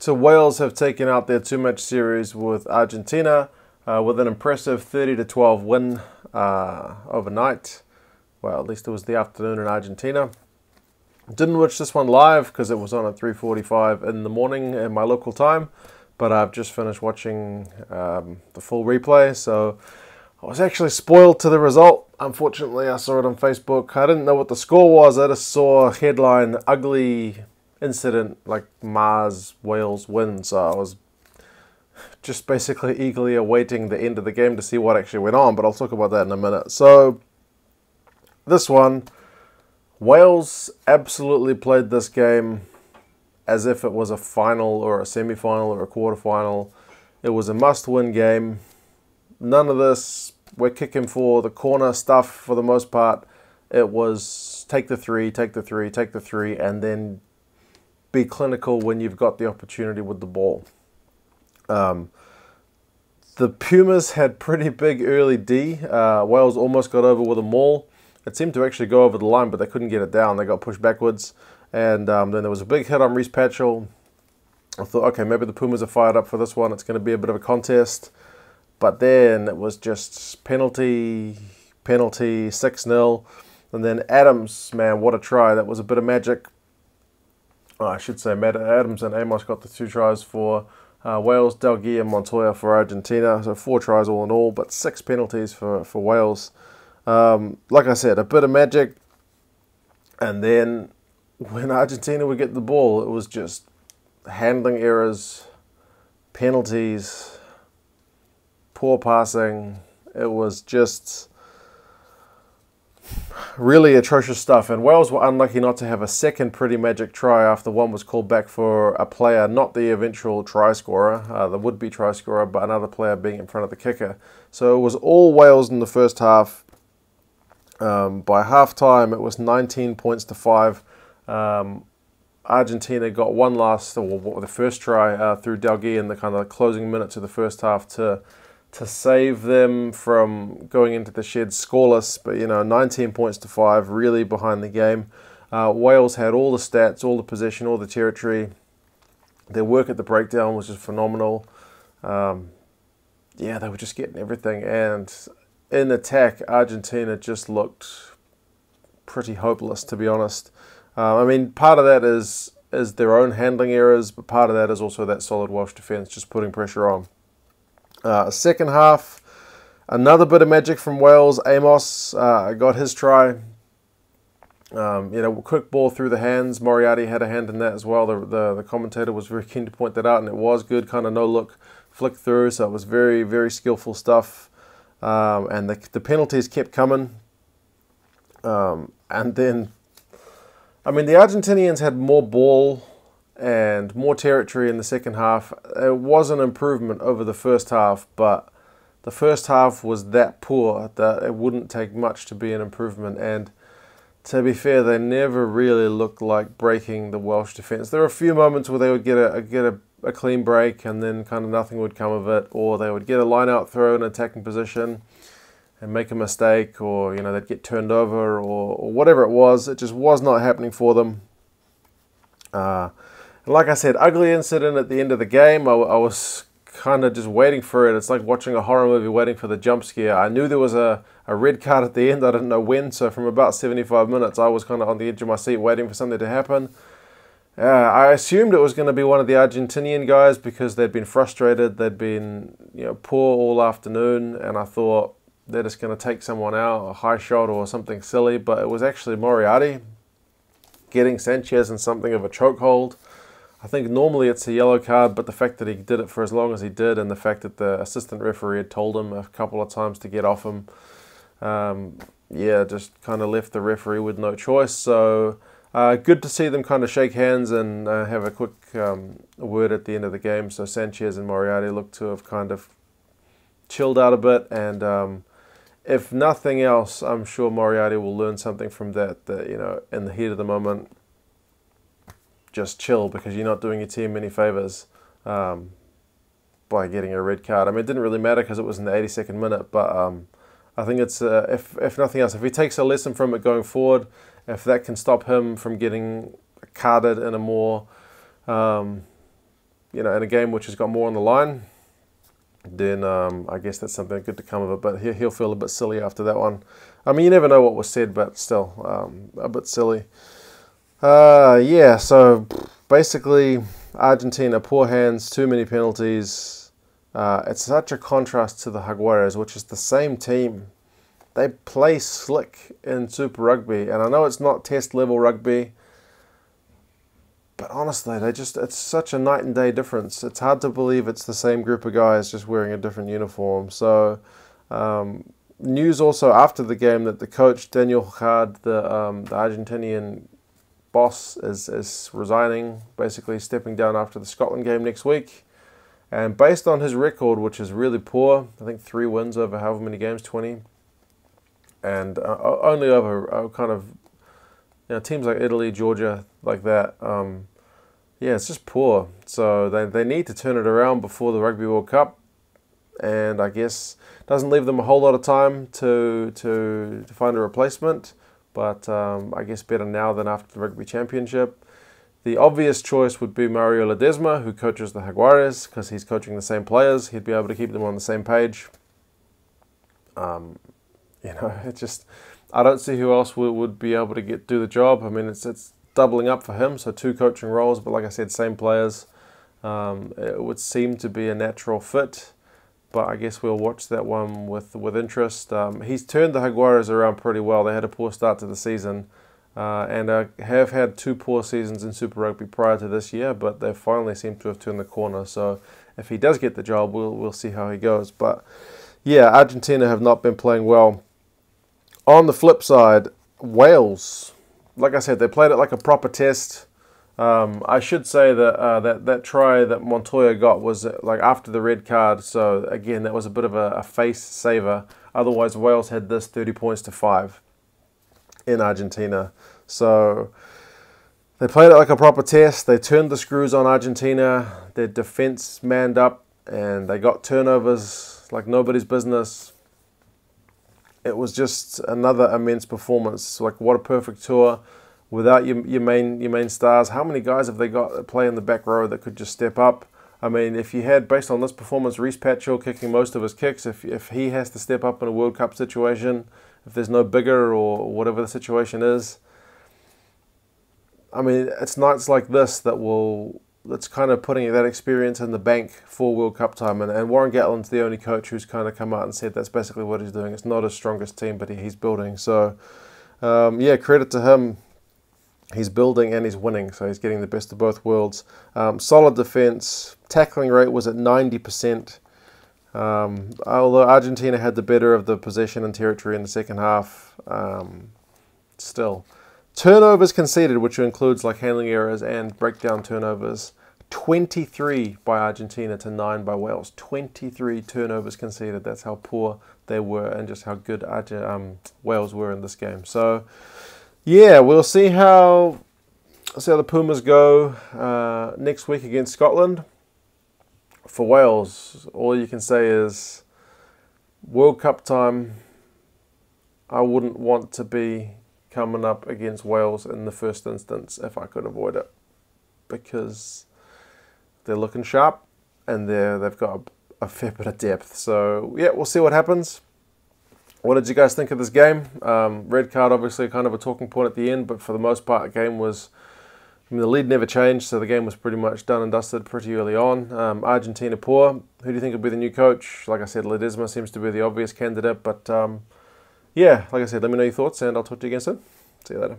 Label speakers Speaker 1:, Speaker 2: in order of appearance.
Speaker 1: So Wales have taken out their two-match series with Argentina with an impressive 30-12 win overnight. Well, at least it was the afternoon in Argentina. Didn't watch this one live because it was on at 3:45 in the morning in my local time, but I've just finished watching the full replay, so I was actually spoiled to the result. Unfortunately, I saw it on Facebook. I didn't know what the score was. I just saw headline, ugly incident, like Mars, Wales win. So I was just basically eagerly awaiting the end of the game to see what actually went on, but I'll talk about that in a minute. So this one, Wales absolutely played this game as if it was a final or a semi-final or a quarter-final. It was a must-win game. None of this, we're kicking for the corner stuff for the most part. It was take the three, take the three, take the three, and then be clinical when you've got the opportunity with the ball. The Pumas had pretty big early D. Wales almost got over with a maul. It seemed to actually go over the line, but they couldn't get it down. They got pushed backwards. And then there was a big hit on Reece Patchell. I thought, okay, maybe the Pumas are fired up for this one. It's going to be a bit of a contest. But then it was just penalty, 6-0. And then Adams, man, what a try. That was a bit of magic. Oh, I should say Adams and Amos got the 2 tries for Wales, Delguy and Montoya for Argentina. So 4 tries all in all, but 6 penalties for Wales. Like I said, a bit of magic. And then when Argentina would get the ball, it was just handling errors, penalties, poor passing. It was just really atrocious stuff, and Wales were unlucky not to have a second pretty magic try after one was called back for a player, not the eventual try scorer, the would-be try scorer, but another player being in front of the kicker. So it was all Wales in the first half. By half-time, it was 19 points to 5. Argentina got one last, or the first try through Delguy in the kind of closing minutes of the first half to save them from going into the shed scoreless, but 19 points to 5, really behind the game. Wales had all the stats, all the possession, all the territory. Their work at the breakdown was just phenomenal. Yeah, they were just getting everything, and in attack, Argentina just looked pretty hopeless, to be honest. I mean, part of that is their own handling errors, but part of that is also that solid Welsh defence just putting pressure on. Second half, another bit of magic from Wales. Amos got his try. Quick ball through the hands. Moriarty had a hand in that as well. The commentator was very keen to point that out, and it was good, kind of no-look flick through, so it was very, very skillful stuff. And the penalties kept coming. And then, I mean, the Argentinians had more ball and more territory in the second half. It was an improvement over the first half, but the first half was that poor that it wouldn't take much to be an improvement. And to be fair, they never really looked like breaking the Welsh defence. There were a few moments where they would get a clean break and then kind of nothing would come of it, or they would get a line-out throw in an attacking position and make a mistake, or they'd get turned over, or whatever it was. It just was not happening for them. And like I said, ugly incident at the end of the game. I was kind of just waiting for it. It's like watching a horror movie waiting for the jump scare. I knew there was a red card at the end. I didn't know when, so from about 75 minutes, I was kind of on the edge of my seat waiting for something to happen. I assumed it was going to be one of the Argentinian guys because they'd been frustrated. They'd been poor all afternoon, and I thought they're just going to take someone out, a high shot or something silly, but it was actually Moriarty getting Sanchez in something of a chokehold. I think normally it's a yellow card, but the fact that he did it for as long as he did, and the fact that the assistant referee had told him a couple of times to get off him, just kind of left the referee with no choice. So good to see them kind of shake hands and have a quick word at the end of the game. So Sanchez and Moriarty look to have kind of chilled out a bit, and if nothing else, I'm sure Moriarty will learn something from that, in the heat of the moment, just chill, because you're not doing your team any favours by getting a red card. I mean, it didn't really matter because it was in the 82nd minute, but I think it's, if nothing else, if he takes a lesson from it going forward, if that can stop him from getting carded in a more in a game which has got more on the line, then I guess that's something good to come of it. But he'll feel a bit silly after that one. I mean, you never know what was said, but still a bit silly. Yeah, so basically Argentina, poor hands, too many penalties. It's such a contrast to the Jaguares, which is the same team. They play slick in Super Rugby, and I know it's not test level rugby, but honestly, it's such a night and day difference. It's hard to believe it's the same group of guys just wearing a different uniform. So, news also after the game that the coach, Daniel Hard, the Argentinian boss, is resigning, basically stepping down after the Scotland game next week. And based on his record, which is really poor, I think 3 wins over however many games, 20, and only over kind of teams like Italy, Georgia, like that. Yeah, it's just poor. So they need to turn it around before the Rugby World Cup, and I guess doesn't leave them a whole lot of time to find a replacement. But I guess better now than after the Rugby Championship. The obvious choice would be Mario Ledesma, who coaches the Jaguares, because he's coaching the same players. He'd be able to keep them on the same page. It just, I don't see who else would be able to do the job. I mean, it's doubling up for him, so 2 coaching roles, but like I said, same players. It would seem to be a natural fit, but I guess we'll watch that one with interest. He's turned the Jaguares around pretty well. They had a poor start to the season, and have had 2 poor seasons in Super Rugby prior to this year, but they finally seem to have turned the corner. So if he does get the job, we'll see how he goes. But yeah, Argentina have not been playing well. On the flip side, Wales, like I said, they played it like a proper test. I should say that that try that Montoya got was like after the red card. So again, that was a bit of a face saver. Otherwise, Wales had this 30 points to 5 in Argentina. So they played it like a proper test. They turned the screws on Argentina. Their defense manned up, and they got turnovers like nobody's business. It was just another immense performance. Like, what a perfect tour without your main stars. How many guys have they got that play in the back row that could just step up? I mean, if you had, based on this performance, Reece Patchell kicking most of his kicks, if he has to step up in a World Cup situation, if there's no bigger or whatever the situation is, I mean, it's nights like this that's kind of putting that experience in the bank for World Cup time. And Warren Gatland's the only coach who's kind of come out and said that's basically what he's doing. It's not his strongest team, but he's building. So, yeah, credit to him. He's building and he's winning, so he's getting the best of both worlds. Solid defense. Tackling rate was at 90%. Although Argentina had the better of the possession and territory in the second half, still. Turnovers conceded, which includes like handling errors and breakdown turnovers, 23 by Argentina to 9 by Wales. 23 turnovers conceded. That's how poor they were and just how good Wales were in this game. So, yeah, we'll see how the Pumas go next week against Scotland. For Wales, all you can say is World Cup time, I wouldn't want to be coming up against Wales in the first instance if I could avoid it, because they're looking sharp and they've got a fair bit of depth. So yeah, we'll see what happens. What did you guys think of this game? Red card obviously kind of a talking point at the end, but for the most part the game was, the lead never changed, so the game was pretty much done and dusted pretty early on. Argentina poor. Who do you think will be the new coach? Like I said, Ledesma seems to be the obvious candidate, but yeah, like I said, let me know your thoughts, and I'll talk to you again soon. See you later.